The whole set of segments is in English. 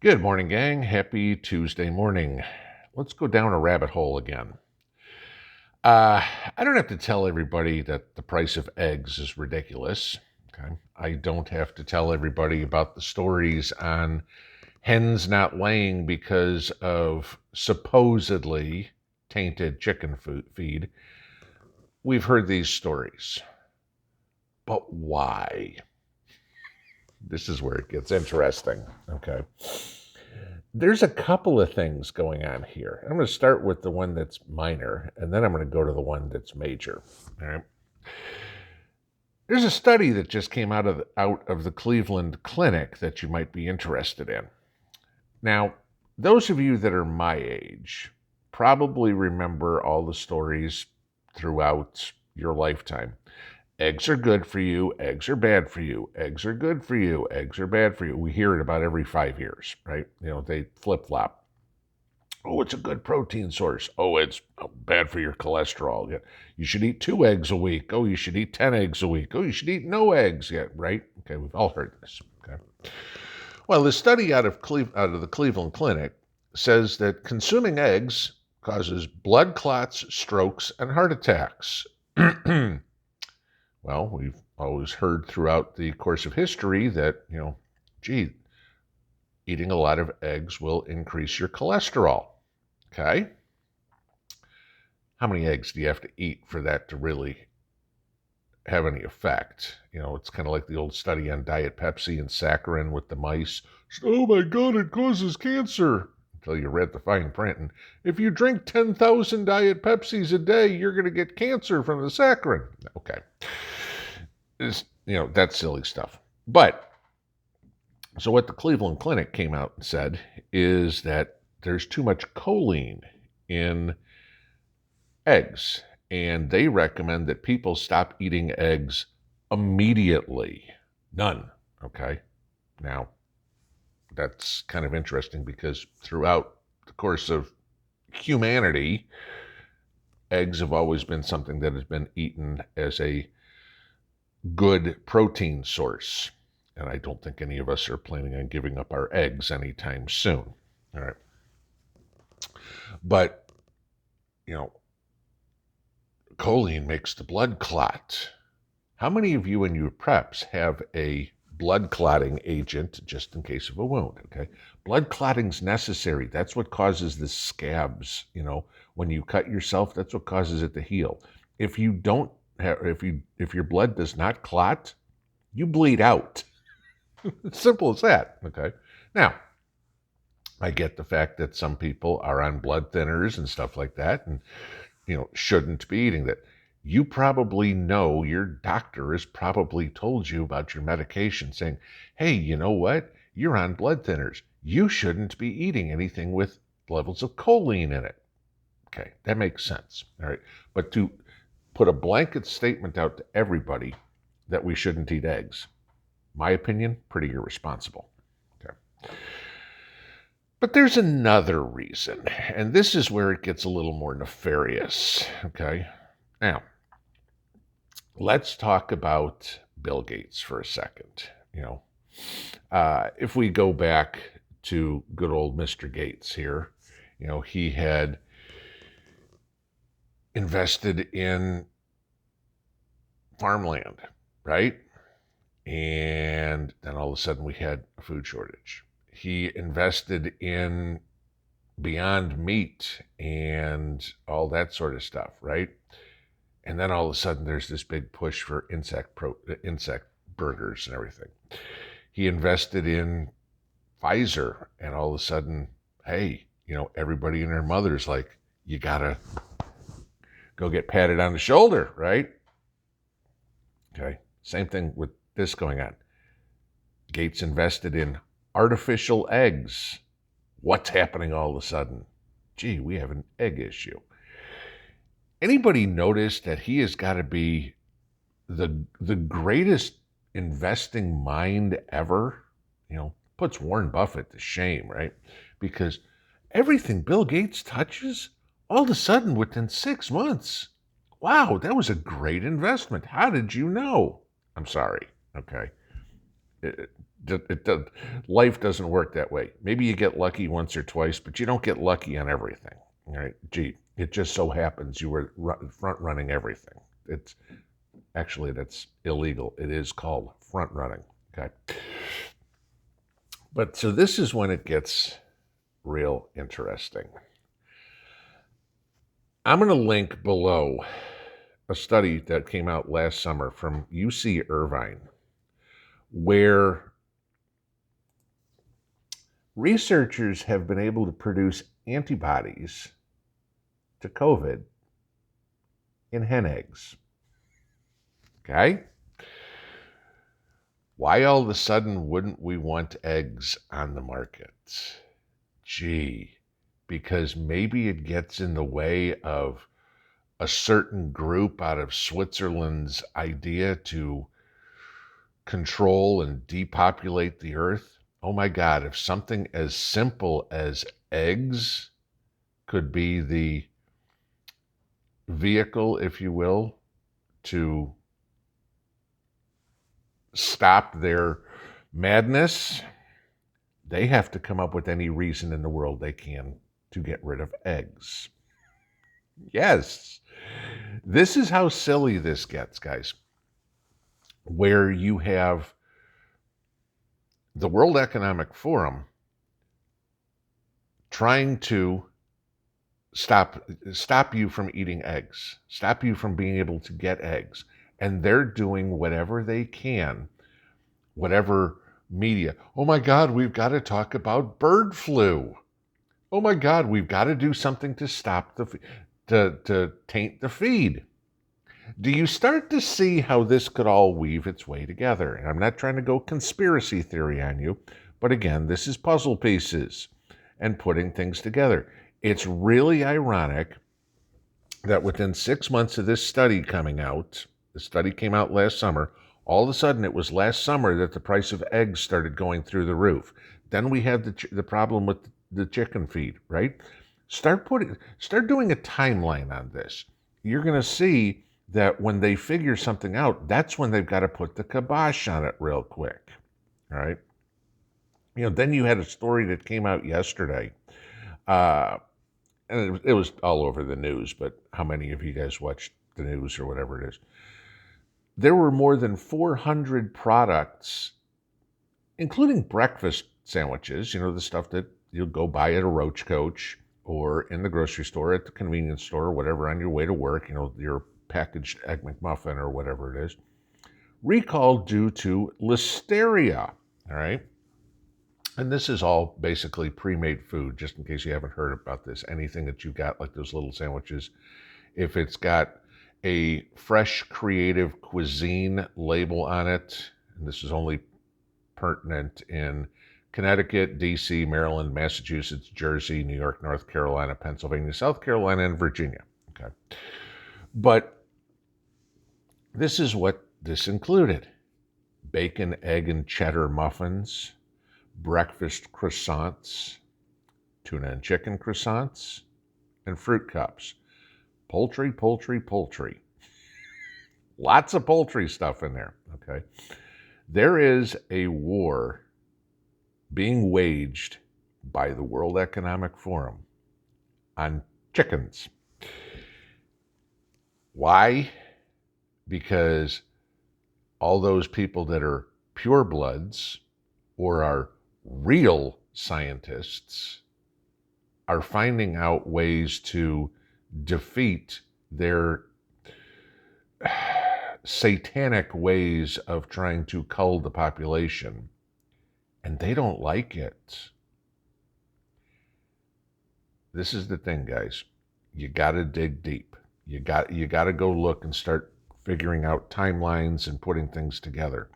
Good morning, gang. Happy Tuesday morning. Let's go down a rabbit hole again. I don't have to tell everybody that the price of eggs is ridiculous. Okay. I don't have to tell everybody about the stories on hens not laying because of supposedly tainted chicken feed. We've heard these stories. But why? This is where it gets interesting. Okay. There's a couple of things going on here. I'm going to start with the one that's minor, and then I'm going to go to the one that's major. All right. There's a study that just came out of the Cleveland Clinic that you might be interested in. Now, those of you that are my age probably remember all the stories throughout your lifetime. Eggs are good for you. Eggs are bad for you. Eggs are good for you. Eggs are bad for you. We hear it about every 5 years, right? They flip-flop. Oh, it's a good protein source. Oh, it's bad for your cholesterol. Yeah. You should eat 2 eggs a week. Oh, you should eat 10 eggs a week. Oh, you should eat no eggs yet, right? Okay, we've all heard this. Okay. Well, the study out of the Cleveland Clinic says that consuming eggs causes blood clots, strokes, and heart attacks. Well, we've always heard throughout the course of history that, eating a lot of eggs will increase your cholesterol. Okay? How many eggs do you have to eat for that to really have any effect? It's kind of like the old study on Diet Pepsi and saccharin with the mice. Oh my God, it causes cancer. Until you read the fine print. And if you drink 10,000 Diet Pepsis a day, you're going to get cancer from the saccharin. Okay. That's silly stuff. But, so what the Cleveland Clinic came out and said is that there's too much choline in eggs, and they recommend that people stop eating eggs immediately. None. Okay. Now, that's kind of interesting because throughout the course of humanity, eggs have always been something that has been eaten as a good protein source. And I don't think any of us are planning on giving up our eggs anytime soon. All right. But, choline makes the blood clot. How many of you in your preps have a blood clotting agent just in case of a wound? Okay. Blood clotting's necessary. That's what causes the scabs. When you cut yourself, that's what causes it to heal. If your blood does not clot, you bleed out. It's simple as that. Okay. Now, I get the fact that some people are on blood thinners and stuff like that, and shouldn't be eating that. You probably know your doctor has probably told you about your medication, saying, "Hey, you know what? You're on blood thinners. You shouldn't be eating anything with levels of choline in it." Okay, that makes sense. All right, but to put a blanket statement out to everybody that we shouldn't eat eggs, my opinion, pretty irresponsible. Okay. But there's another reason, and this is where it gets a little more nefarious. Okay. Now, let's talk about Bill Gates for a second. If we go back to good old Mr. Gates here, he had invested in farmland, right? And then all of a sudden we had a food shortage. He invested in Beyond Meat and all that sort of stuff, right? And then all of a sudden there's this big push for insect burgers and everything. He invested in Pfizer, and all of a sudden, hey, everybody and their mother's like, you gotta go get patted on the shoulder, right? Okay. Same thing with this going on. Gates invested in artificial eggs. What's happening all of a sudden? Gee, we have an egg issue. Anybody notice that he has got to be the greatest investing mind ever? Puts Warren Buffett to shame, right? Because everything Bill Gates touches, all of a sudden within 6 months, wow, that was a great investment. How did you know? I'm sorry. Okay. Life doesn't work that way. Maybe you get lucky once or twice, but you don't get lucky on everything. All right? Gee, it just so happens you were front running everything. It's actually, that's illegal. It is called front running. Okay. But so this is when it gets real interesting. I'm going to link below a study that came out last summer from UC Irvine, where researchers have been able to produce antibodies to COVID in hen eggs. Okay? Why all of a sudden wouldn't we want eggs on the market? Gee, because maybe it gets in the way of a certain group out of Switzerland's idea to control and depopulate the earth. Oh my God, if something as simple as eggs could be the vehicle, if you will, to stop their madness, they have to come up with any reason in the world they can to get rid of eggs. Yes, this is how silly this gets, guys, where you have the World Economic Forum trying to stop you from eating eggs, stop you from being able to get eggs. And they're doing whatever they can, whatever media. Oh my God, we've got to talk about bird flu. Oh my God, we've got to do something to stop to taint the feed. Do you start to see how this could all weave its way together? And I'm not trying to go conspiracy theory on you, but again, this is puzzle pieces and putting things together. It's really ironic that within 6 months of this study coming out, the study came out last summer, all of a sudden it was last summer that the price of eggs started going through the roof. Then we had the problem with the chicken feed, right? Start doing a timeline on this. You're going to see that when they figure something out, that's when they've got to put the kibosh on it real quick, all right? Then you had a story that came out yesterday, and it was all over the news, but how many of you guys watched the news or whatever it is? There were more than 400 products, including breakfast sandwiches, the stuff that you'll go buy at a Roach Coach or in the grocery store, at the convenience store, or whatever, on your way to work, your packaged Egg McMuffin or whatever it is, recalled due to listeria, all right? And this is all basically pre-made food, just in case you haven't heard about this. Anything that you got, like those little sandwiches, if it's got a fresh creative cuisine label on it, and this is only pertinent in Connecticut, DC, Maryland, Massachusetts, Jersey, New York, North Carolina, Pennsylvania, South Carolina, and Virginia. Okay. But this is what this included: bacon, egg, and cheddar muffins, breakfast croissants, tuna and chicken croissants, and fruit cups. Poultry, poultry, poultry. Lots of poultry stuff in there, okay? There is a war being waged by the World Economic Forum on chickens. Why? Because all those people that are purebloods or are real scientists are finding out ways to defeat their satanic ways of trying to cull the population, and they don't like it. This is the thing, guys. You got to dig deep. You got to go look and start figuring out timelines and putting things together.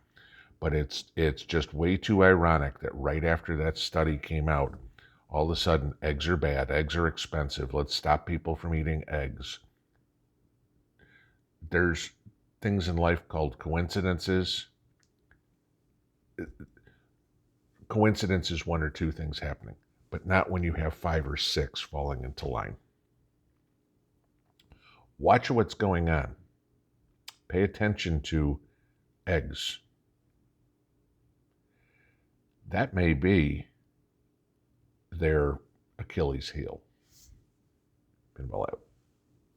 But it's just way too ironic that right after that study came out, all of a sudden, eggs are bad, eggs are expensive, let's stop people from eating eggs. There's things in life called coincidences. Coincidence is one or two things happening, but not when you have 5 or 6 falling into line. Watch what's going on. Pay attention to eggs. that may be their Achilles heel. Pinball out.